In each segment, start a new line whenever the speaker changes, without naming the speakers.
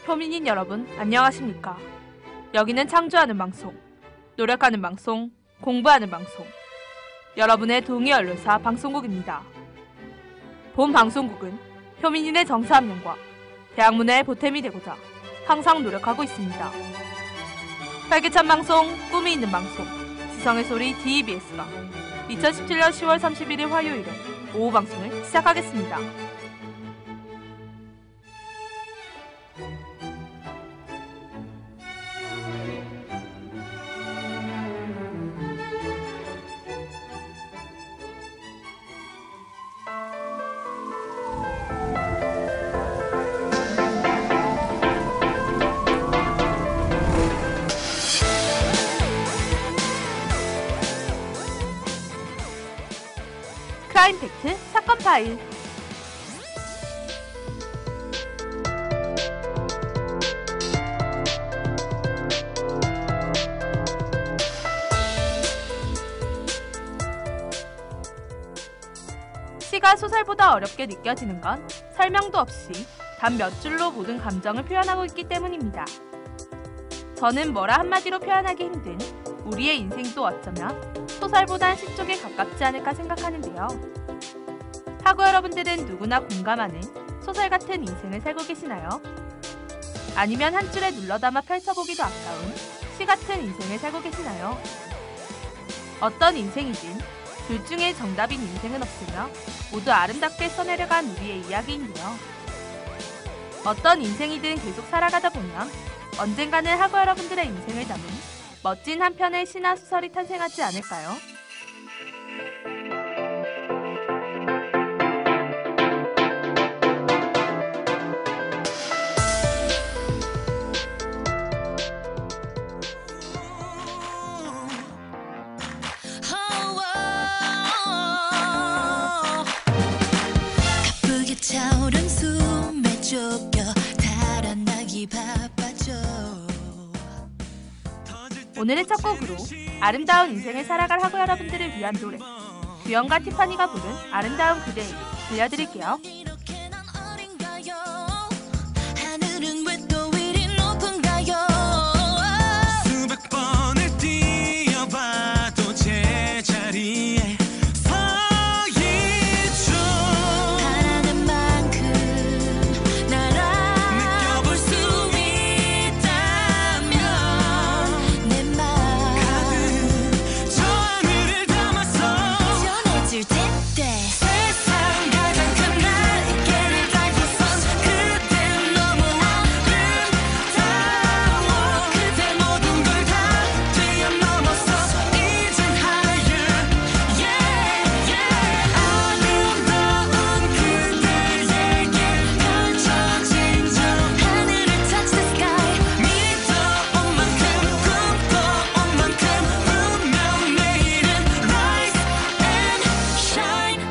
표민인 여러분, 안녕하십니까? 여기는 창조하는 방송, 노력하는 방송, 공부하는 방송, 여러분의 동의 언론사 방송국입니다. 본 방송국은 표민인의 정사함령과 대학문화의 보탬이 되고자 항상 노력하고 있습니다. 활기찬 방송, 꿈이 있는 방송, 지성의 소리 DEBS가 2017년 10월 31일 화요일에 오후 방송을 시작하겠습니다. 크라임 팩트 사건 파일. 시가 소설보다 어렵게 느껴지는 건 설명도 없이 단 몇 줄로 모든 감정을 표현하고 있기 때문입니다. 저는 뭐라 한마디로 표현하기 힘든 우리의 인생도 어쩌면 소설보단 시 쪽에 가깝지 않을까 생각하는데요. 학우 여러분들은 누구나 공감하는 소설 같은 인생을 살고 계시나요? 아니면 한 줄에 눌러담아 펼쳐보기도 아까운 시 같은 인생을 살고 계시나요? 어떤 인생이든 둘 중에 정답인 인생은 없으며 모두 아름답게 써내려간 우리의 이야기인데요. 어떤 인생이든 계속 살아가다 보면 언젠가는 학우 여러분들의 인생을 담은 멋진 한 편의 시나 소설이 탄생하지 않을까요?
가쁘게 차오른 숨에 쫓겨 달아나기 바빠져.
오늘의 첫 곡으로 아름다운 인생을 살아갈 학우 여러분들을 위한 노래, 규현과 티파니가 부른 아름다운 그대에게 들려드릴게요.
이렇게 난 어린가요? 하늘은 왜 또 이리 높은가요?
수백 번을 뛰어봐도 제자리에 서 있죠.
바라는 만큼 날아
느껴볼 수
있다면 내 맘
저 하늘을 담아서
전해질 텐데.
세상 가장 큰 날개를 달고선 그대 너무나 아름다워. 그대 모든 걸 다 뛰어넘어서 이젠 higher. 아름다운 그대에게 펼쳐진 저
하늘을 touch the sky.
믿어온 만큼 꿈꿔온 만큼 분명 내일은 rise and shine.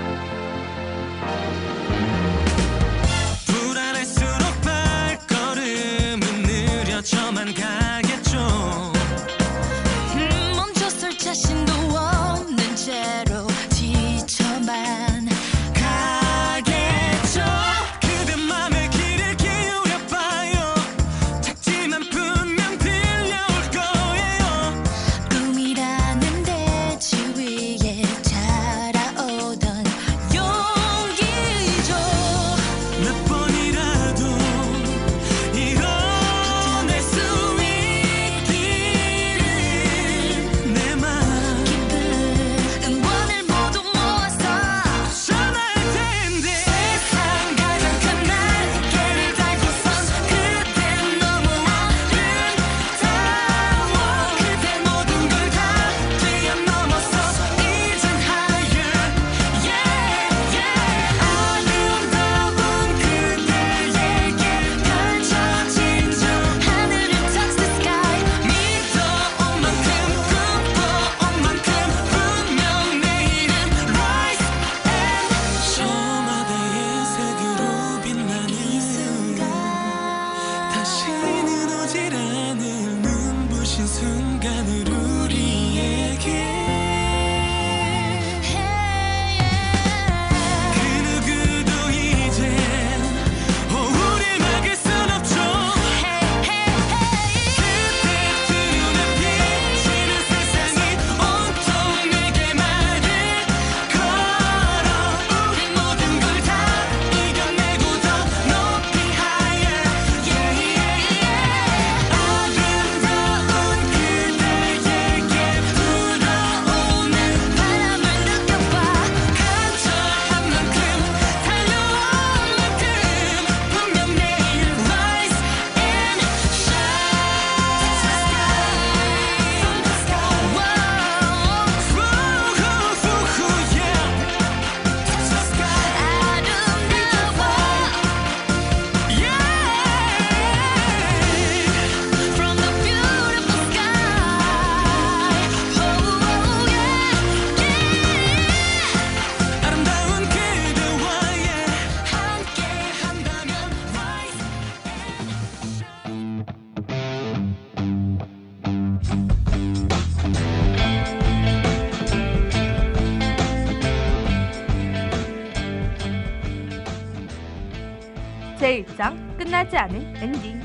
제1장 끝나지 않은 엔딩.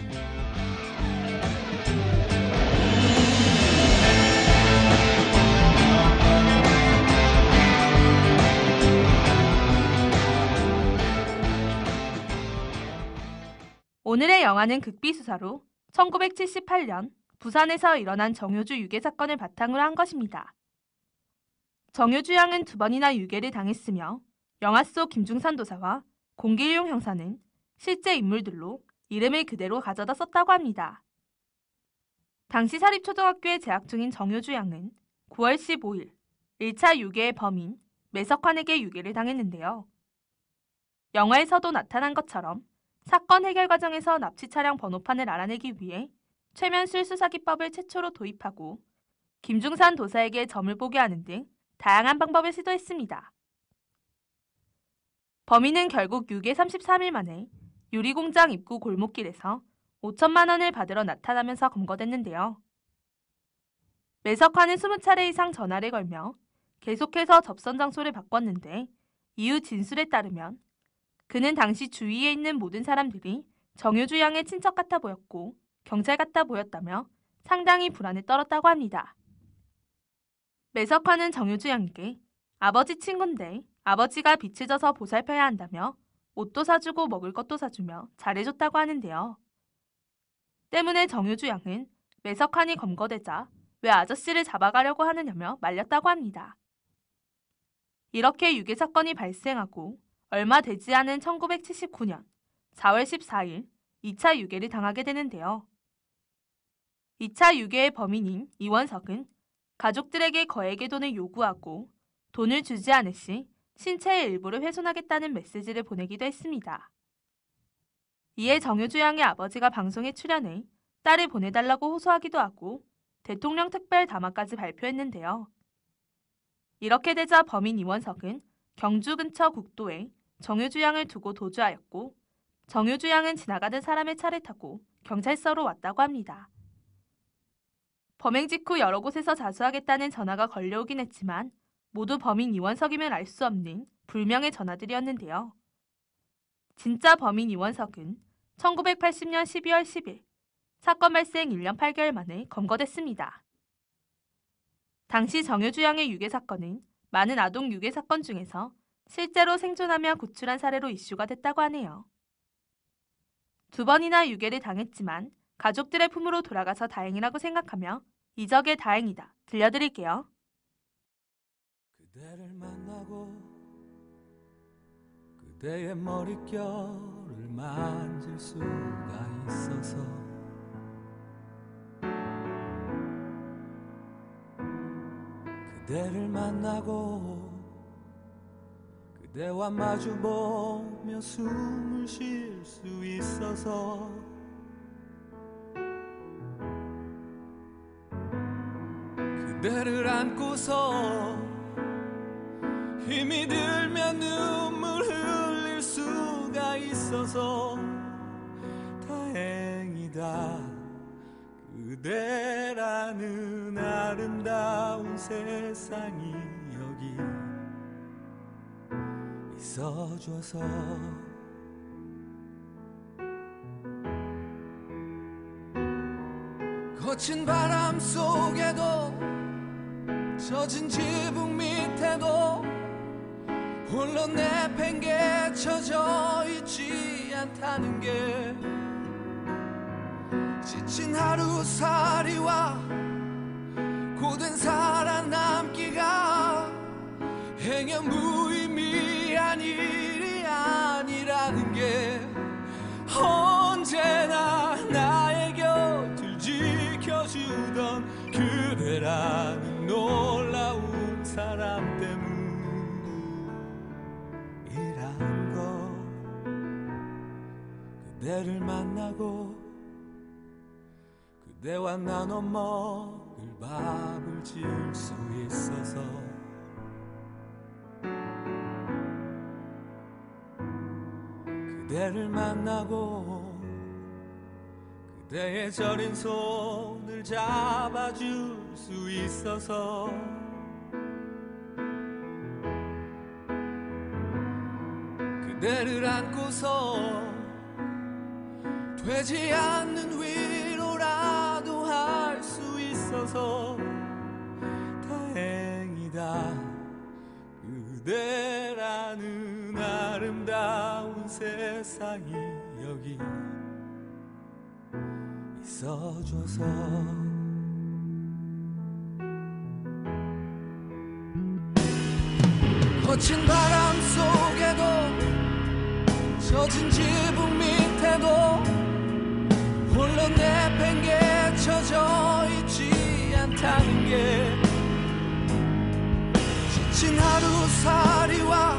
오늘의 영화는 극비수사로 1978년 부산에서 일어난 정효주 유괴 사건을 바탕으로 한 것입니다. 정효주 양은 2번이나 유괴를 당했으며 영화 속 김중산 도사와 공길용 형사는 실제 인물들로 이름을 그대로 가져다 썼다고 합니다. 당시 사립초등학교에 재학 중인 정효주 양은 9월 15일 1차 유괴의 범인 매석환에게 유괴를 당했는데요. 영화에서도 나타난 것처럼 사건 해결 과정에서 납치 차량 번호판을 알아내기 위해 최면술 수사기법을 최초로 도입하고 김중산 도사에게 점을 보게 하는 등 다양한 방법을 시도했습니다. 범인은 결국 유괴 33일 만에 유리공장 입구 골목길에서 5천만 원을 받으러 나타나면서 검거됐는데요. 매석환은 20차례 이상 전화를 걸며 계속해서 접선 장소를 바꿨는데 이후 진술에 따르면 그는 당시 주위에 있는 모든 사람들이 정효주 양의 친척 같아 보였고 경찰 같아 보였다며 상당히 불안에 떨었다고 합니다. 매석환은 정효주 양에게 아버지 친구인데 아버지가 빚을 져서 보살펴야 한다며 옷도 사주고 먹을 것도 사주며 잘해줬다고 하는데요. 때문에 정효주 양은 매석환이 검거되자 왜 아저씨를 잡아가려고 하느냐며 말렸다고 합니다. 이렇게 유괴 사건이 발생하고 얼마 되지 않은 1979년 4월 14일 2차 유괴를 당하게 되는데요. 2차 유괴의 범인인 이원석은 가족들에게 거액의 돈을 요구하고 돈을 주지 않을 시 신체의 일부를 훼손하겠다는 메시지를 보내기도 했습니다. 이에 정효주 양의 아버지가 방송에 출연해 딸을 보내달라고 호소하기도 하고 대통령 특별 담화까지 발표했는데요. 이렇게 되자 범인 이원석은 경주 근처 국도에 정효주 양을 두고 도주하였고 정효주 양은 지나가던 사람의 차를 타고 경찰서로 왔다고 합니다. 범행 직후 여러 곳에서 자수하겠다는 전화가 걸려오긴 했지만 모두 범인 이원석임을 알 수 없는 불명의 전화들이었는데요. 진짜 범인 이원석은 1980년 12월 10일 사건 발생 1년 8개월 만에 검거됐습니다. 당시 정효주 양의 유괴 사건은 많은 아동 유괴 사건 중에서 실제로 생존하며 구출한 사례로 이슈가 됐다고 하네요. 2번이나 유괴를 당했지만 가족들의 품으로 돌아가서 다행이라고 생각하며 이적의 다행이다 들려드릴게요.
그대를 만나고 그대의 머릿결을 만질 수가 있어서 그대를 만나고 그대와 마주보며 숨을 쉴 수 있어서 그대를 안고서 힘이 들면 눈물 흘릴 수가 있어서 다행이다. 그대라는 아름다운 세상이 여기 있어줘서 거친 바람 속에도 젖은 지붕 밑에도 홀로 내팽개쳐져 있지 않다는 게 지친 하루살이와 고된 살아남기가 행여 무의미한 일이 아니라는 게 언제나 나의 곁을 지켜주던 그대라는 놀라운 사람 때문이란 걸 그대를 만나고 그대와 나눠 먹을 밥을 지을 수 있어서 그대를 만나고 그대의 저린 손을 잡아줄 수 있어서 그대를 안고서 되지 않는 위로라도 할 수 있어서 다행이다. 그대라는 아름다운 세상이 여기 있어줘서. 거친 바람 속에도 젖은 지붕 밑에도 홀로 내팽개쳐져 있지 않다는 게 지친 하루살이와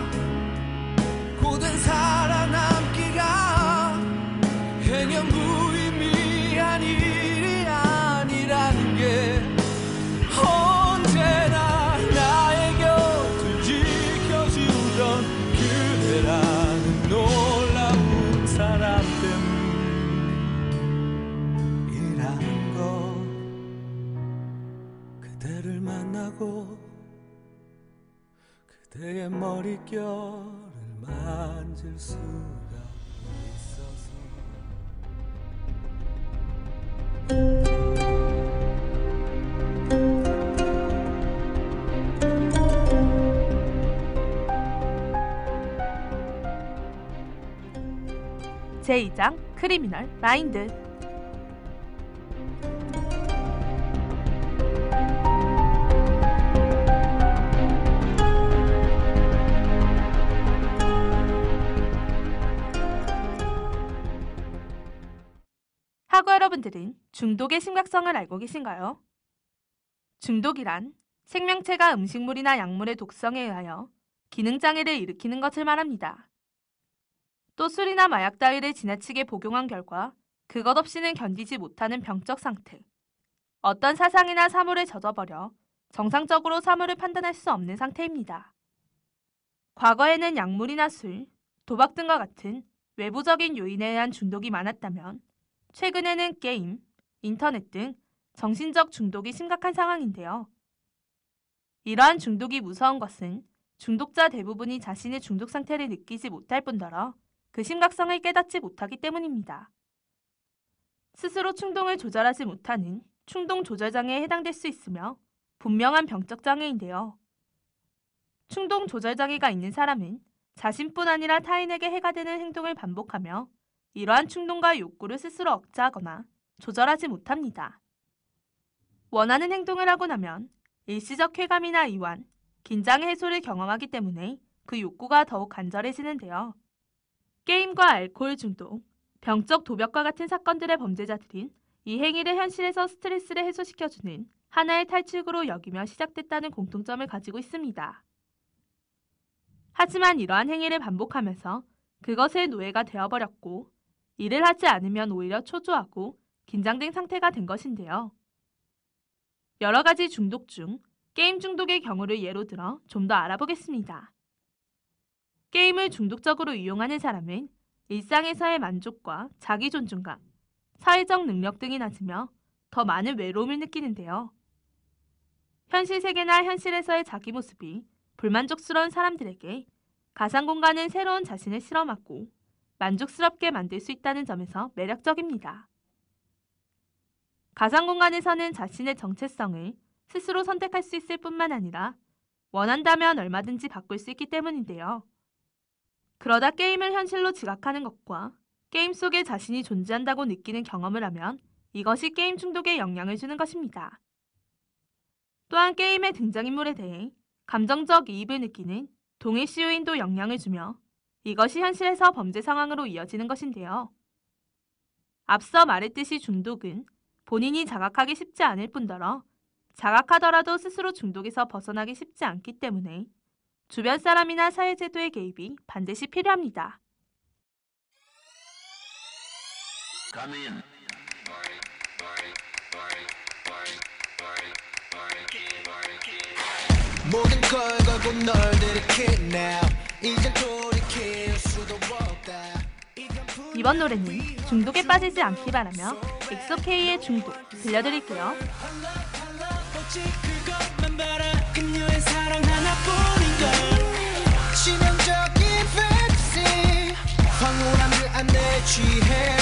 고된 살아남기가 행여 무의미한 일이 아니라는 게 언제나 나의 곁을 지켜주던 그대라는 놀라운 사람 때문이라는 것. 그대를 만나고 그대의 머릿결을 만질 수가 있어서.
제2장 크리미널 마인드. 학우 여러분들은 중독의 심각성을 알고 계신가요? 중독이란 생명체가 음식물이나 약물의 독성에 의하여 기능장애를 일으키는 것을 말합니다. 또 술이나 마약 따위를 지나치게 복용한 결과 그것 없이는 견디지 못하는 병적 상태, 어떤 사상이나 사물에 젖어버려 정상적으로 사물을 판단할 수 없는 상태입니다. 과거에는 약물이나 술, 도박 등과 같은 외부적인 요인에 의한 중독이 많았다면 최근에는 게임, 인터넷 등 정신적 중독이 심각한 상황인데요. 이러한 중독이 무서운 것은 중독자 대부분이 자신의 중독 상태를 느끼지 못할 뿐더러 그 심각성을 깨닫지 못하기 때문입니다. 스스로 충동을 조절하지 못하는 충동 조절 장애에 해당될 수 있으며 분명한 병적 장애인데요. 충동 조절 장애가 있는 사람은 자신뿐 아니라 타인에게 해가 되는 행동을 반복하며 이러한 충동과 욕구를 스스로 억제하거나 조절하지 못합니다. 원하는 행동을 하고 나면 일시적 쾌감이나 이완, 긴장의 해소를 경험하기 때문에 그 욕구가 더욱 간절해지는데요. 게임과 알코올 중독, 병적 도벽과 같은 사건들의 범죄자들은 이 행위를 현실에서 스트레스를 해소시켜주는 하나의 탈출구로 여기며 시작됐다는 공통점을 가지고 있습니다. 하지만 이러한 행위를 반복하면서 그것의 노예가 되어버렸고 이를 하지 않으면 오히려 초조하고 긴장된 상태가 된 것인데요. 여러 가지 중독 중 게임 중독의 경우를 예로 들어 좀 더 알아보겠습니다. 게임을 중독적으로 이용하는 사람은 일상에서의 만족과 자기 존중감, 사회적 능력 등이 낮으며 더 많은 외로움을 느끼는데요. 현실 세계나 현실에서의 자기 모습이 불만족스러운 사람들에게 가상 공간은 새로운 자신을 실험하고 만족스럽게 만들 수 있다는 점에서 매력적입니다. 가상 공간에서는 자신의 정체성을 스스로 선택할 수 있을 뿐만 아니라 원한다면 얼마든지 바꿀 수 있기 때문인데요. 그러다 게임을 현실로 지각하는 것과 게임 속에 자신이 존재한다고 느끼는 경험을 하면 이것이 게임 중독에 영향을 주는 것입니다. 또한 게임의 등장인물에 대해 감정적 이입을 느끼는 동일시 요인도 영향을 주며 이것이 현실에서 범죄 상황으로 이어지는 것인데요. 앞서 말했듯이 중독은 본인이 자각하기 쉽지 않을 뿐더러 자각하더라도 스스로 중독에서 벗어나기 쉽지 않기 때문에 주변 사람이나 사회제도의 개입이 반드시 필요합니다.
모든 걸 걸고 널 들이킬 now 이젠 돌이킬 수도 없다.
이번 노래는 중독에 빠지지 않기 바라며 엑소K의 중독 들려드릴게요.
그것만 바라 그녀의 사랑 하나뿐인걸. 치명적인 fantasy 황홀함을 안내 취해.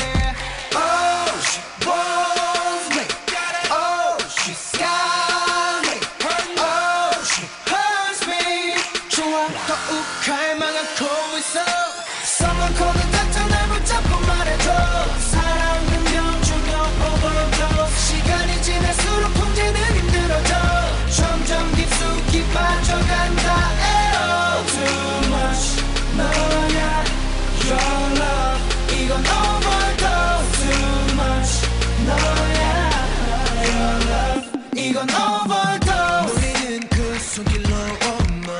Someone call the doctor 날 붙잡고 말해줘 사랑은 병주가 overdose 시간이 지날수록 통제는 힘들어져 점점 깊숙이 빠져간다 에어 Too much 너야 Your love 이건 overdose Too much 너야 Your love 이건 overdose 우리는 그 손길로 엄마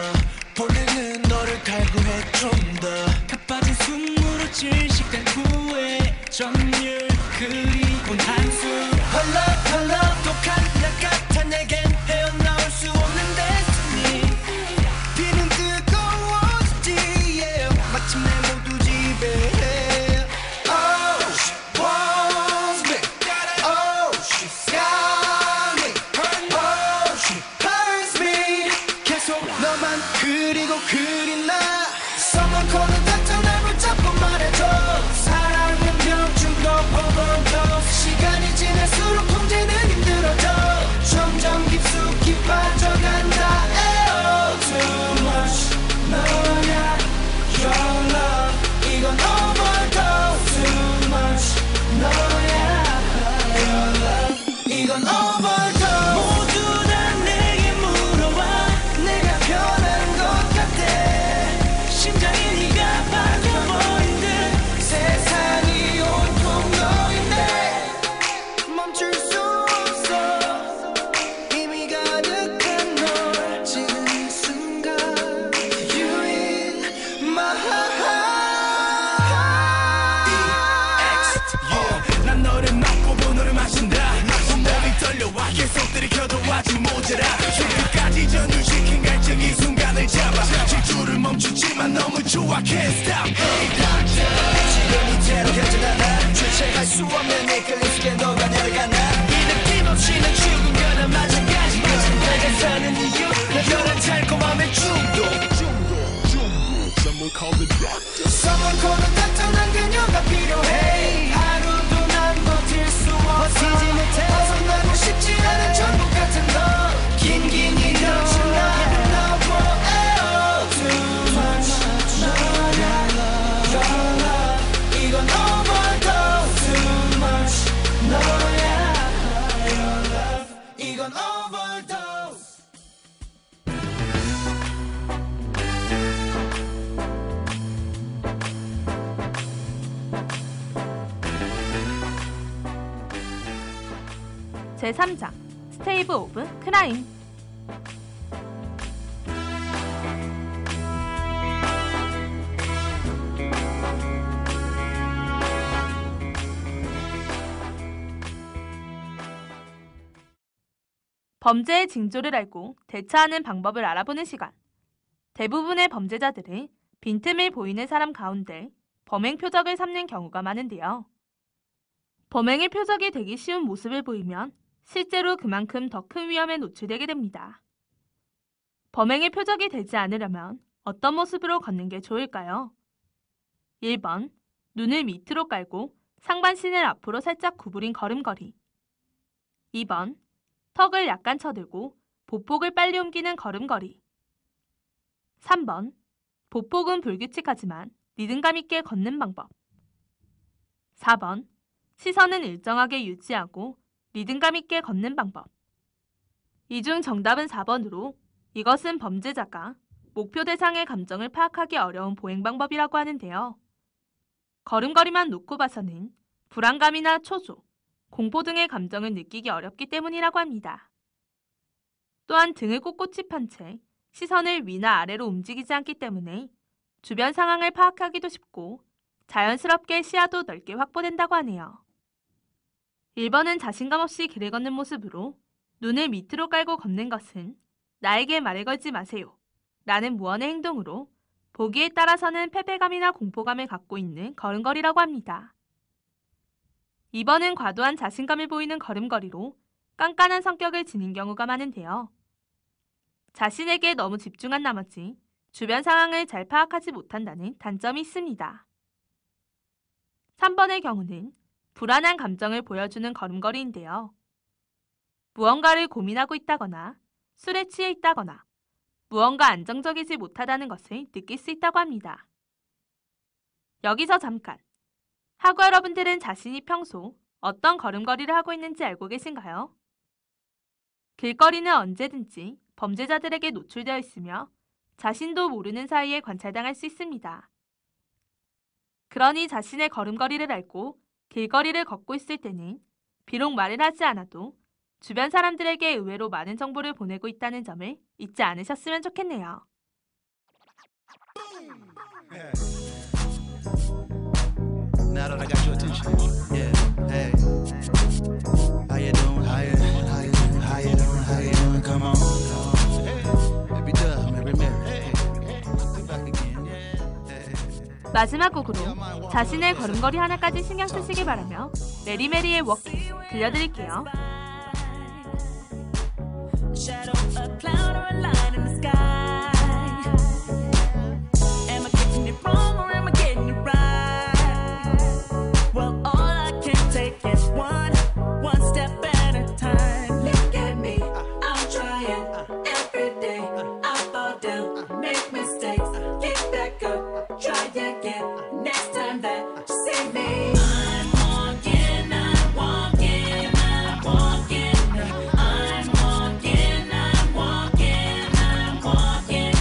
볼링은 너를 갈구해 좀더 가빠진 숨으로 질식된 후회 점률 그리고 한숨 Her love her love 독한 약 같아 내겐 헤어나올 수 없는 destiny 비는 뜨거워지지 yeah. 마침내 모두 지배해 Oh she wants me Oh she's got me Oh she hurts me 계속 너만 그리고 그리나 Someone call the doctor 날 붙잡고 말해줘 사랑은 병주고 overdose 시간이 지날수록 통제는 힘들어져 점점 깊숙이 빠져간다 에어 Too much 너야 Your love 이건 overdose Too much 너야 Your love 이건 overdose 모두 다 내게 물어와 내가 변한 것 같아 심장이 네가 바뀌어버린 듯 세상이 온통 너인데 멈출 수 없어 힘이 가득한 널 지금 이 순간 You in my heart 난 너를 맛보고 너를 마신다 몸이 떨려와 계속 들이켜도 아직 모자라 끝까지 전율시킨 갈증 이 순간을 잡아 질주를 멈추지만 너무 좋아 Can't stop Hey doctor 지금 이대로 결정하나 주체할 수 없는 이끌림 속에 너가 내려가나 이 느낌 없이는 죽은 거나 마찬가지 내가 사는 이유 너는 달콤함의 중독
Someone call the doctor.
Someone call the doctor 난 그녀가 필요해 하루도 난 버틸 수 없어 버티지 못해 벗어나고 싶지 않은 전복 같은 너 긴긴이 넘친 나를 넘어 에어 Too much 너야 Your love 이건 overdose Too much 너야 Your love 이건 overdose
제3장 스테이브 오브 크라임. 범죄의 징조를 알고 대처하는 방법을 알아보는 시간. 대부분의 범죄자들은 빈틈을 보이는 사람 가운데 범행 표적을 삼는 경우가 많은데요. 범행의 표적이 되기 쉬운 모습을 보이면 실제로 그만큼 더 큰 위험에 노출되게 됩니다. 범행의 표적이 되지 않으려면 어떤 모습으로 걷는 게 좋을까요? 1번, 눈을 밑으로 깔고 상반신을 앞으로 살짝 구부린 걸음걸이. 2번, 턱을 약간 쳐들고 보폭을 빨리 옮기는 걸음걸이. 3번, 보폭은 불규칙하지만 리듬감 있게 걷는 방법. 4번, 시선은 일정하게 유지하고 리듬감 있게 걷는 방법. 이 중 정답은 4번으로 이것은 범죄자가 목표 대상의 감정을 파악하기 어려운 보행 방법이라고 하는데요. 걸음걸이만 놓고 봐서는 불안감이나 초조, 공포 등의 감정을 느끼기 어렵기 때문이라고 합니다. 또한 등을 꼿꼿이 편 채 시선을 위나 아래로 움직이지 않기 때문에 주변 상황을 파악하기도 쉽고 자연스럽게 시야도 넓게 확보된다고 하네요. 1번은 자신감 없이 길을 걷는 모습으로 눈을 밑으로 깔고 걷는 것은 나에게 말을 걸지 마세요 라는 무언의 행동으로 보기에 따라서는 패배감이나 공포감을 갖고 있는 걸음걸이라고 합니다. 2번은 과도한 자신감을 보이는 걸음걸이로 깐깐한 성격을 지닌 경우가 많은데요. 자신에게 너무 집중한 나머지 주변 상황을 잘 파악하지 못한다는 단점이 있습니다. 3번의 경우는 불안한 감정을 보여주는 걸음걸이인데요. 무언가를 고민하고 있다거나 술에 취해 있다거나 무언가 안정적이지 못하다는 것을 느낄 수 있다고 합니다. 여기서 잠깐! 학우 여러분들은 자신이 평소 어떤 걸음걸이를 하고 있는지 알고 계신가요? 길거리는 언제든지 범죄자들에게 노출되어 있으며 자신도 모르는 사이에 관찰당할 수 있습니다. 그러니 자신의 걸음걸이를 알고 길거리를 걷고 있을 때는 비록 말을 하지 않아도 주변 사람들에게 의외로 많은 정보를 보내고 있다는 점을 잊지 않으셨으면 좋겠네요.
Now that I got your attention, yeah, hey, how you doing? How you doing? How you doing? How you doing? Come on, baby, Mary, Mary, do back again, yeah.
마지막 곡으로 자신의 걸음걸이 하나까지 신경 쓰시기 바라며 메리메리의 워킹 들려드릴게요.
Shadow, a cloud, or a line in the sky. Am I getting it wrong or am I getting it right? Well, all I can take is one step at a time. Look at me, I'm trying every day. I fall down, make mistakes, get back up, try again. Next time that you see me, I'm walking, I'm walking, I'm walking. I'm walking, I'm walking, I'm walking.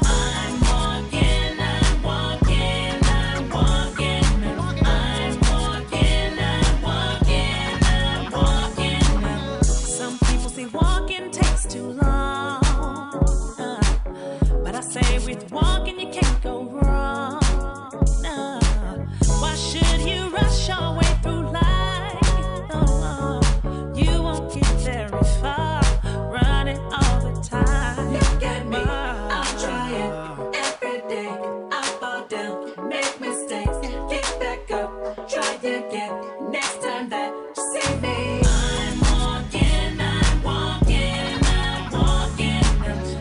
I'm walking, I'm walking, I'm walking. I'm walking, I'm walking, I'm walking. Some people say walking takes too long, but I say with walking you can't go wrong. Why should you rush your way through life? You won't get very far running all the time. Look at me, I'm trying every day. I fall down, make mistakes, get back up, try again. Next time that you see me, I'm walking, I'm walking, I'm walking.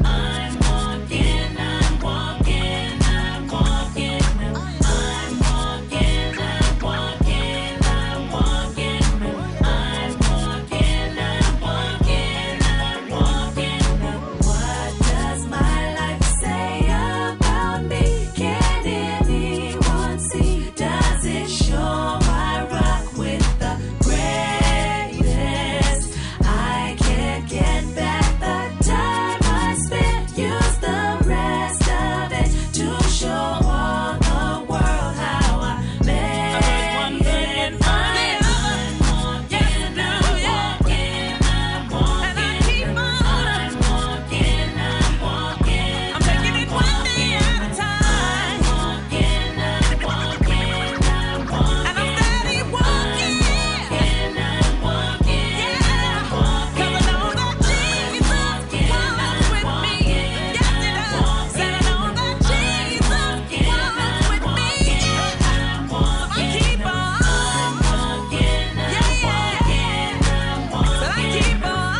I'm walking, I'm walking, I'm walking. I'm walking, I'm walking, I'm walking. I'm walking, I'm walking, I'm walking. What does my life say about me? Can anyone see? Does it show I rock with the greatest? I can't get back the time I spent. Use the rest of it to show all the world how I made it. I'm walking, I'm walking, I'm walking. And I keep on. I'm walking, I'm walking. I'm taking it one day at a time. I'm walking, I'm walking, I'm walking. And I'm steady walking. I'm walking, yeah. 'Cause I know that Jesus walks with me. Yes, He does. Said I know that Jesus walks with me. So I keep on. I'm walking, yeah, yeah. So I keep on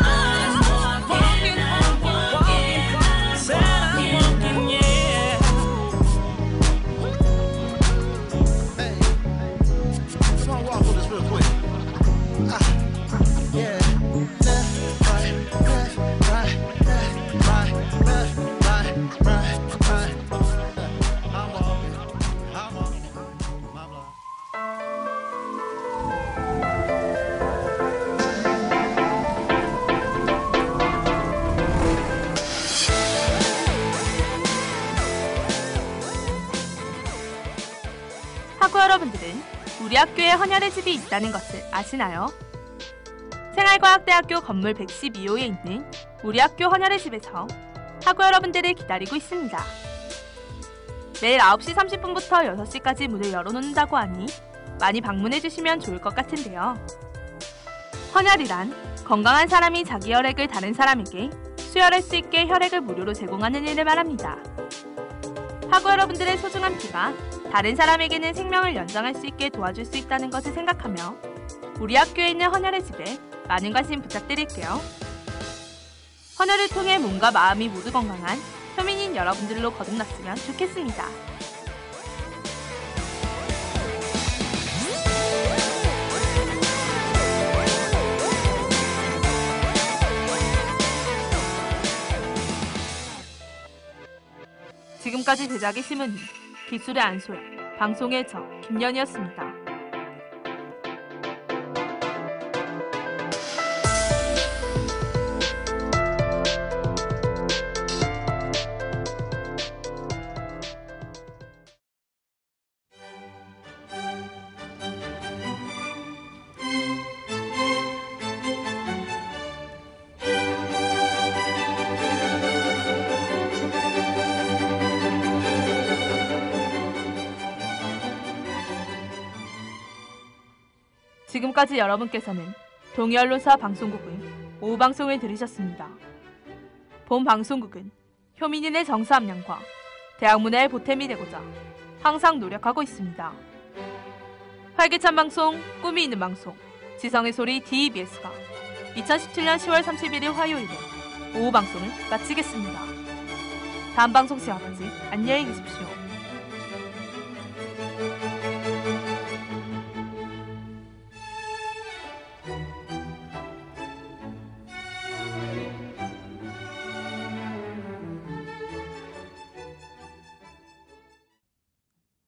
walking, walking. Said I'm walking, yeah.
Hey, come on, walk with us real quick. Yeah, left, right, left, right, left, right, left, right, right. I'm walking, my block.
학우 여러분들은 우리 학교에 헌혈의 집이 있다는 것을 아시나요? 생활과학대학교 건물 112호에 있는 우리 학교 헌혈의 집에서 학우 여러분들을 기다리고 있습니다. 매일 9시 30분부터 6시까지 문을 열어놓는다고 하니 많이 방문해주시면 좋을 것 같은데요. 헌혈이란 건강한 사람이 자기 혈액을 다른 사람에게 수혈할 수 있게 혈액을 무료로 제공하는 일을 말합니다. 학우 여러분들의 소중한 피가 다른 사람에게는 생명을 연장할 수 있게 도와줄 수 있다는 것을 생각하며 우리 학교에 있는 헌혈의 집에 많은 관심 부탁드릴게요. 헌혈을 통해 몸과 마음이 모두 건강한 효민인 여러분들로 거듭났으면 좋겠습니다. 지금까지 제작의 심은희, 기술의 안소영, 방송의 저 김연이었습니다. 지금까지 여러분께서는 동해언론사 방송국의 오후 방송을 들으셨습니다. 본 방송국은 효민인의 정서 함량과 대학문화의 보탬이 되고자 항상 노력하고 있습니다. 활기찬 방송, 꿈이 있는 방송, 지성의 소리 DEBS가 2017년 10월 31일 화요일에 오후 방송을 마치겠습니다. 다음 방송 시간까지 안녕히 계십시오.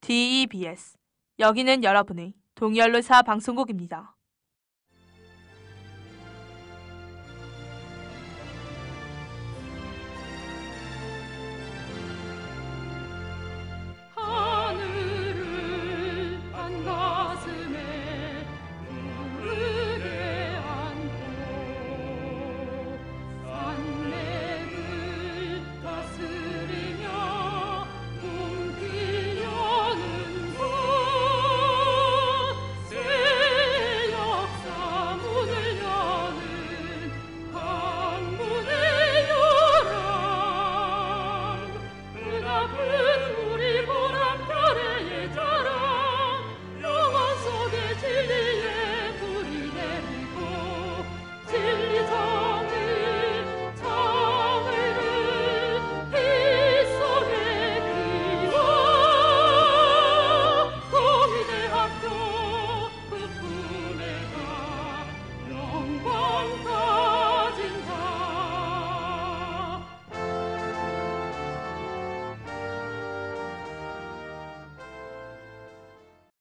DEBS, 여기는 여러분의 동해언론사 방송국입니다.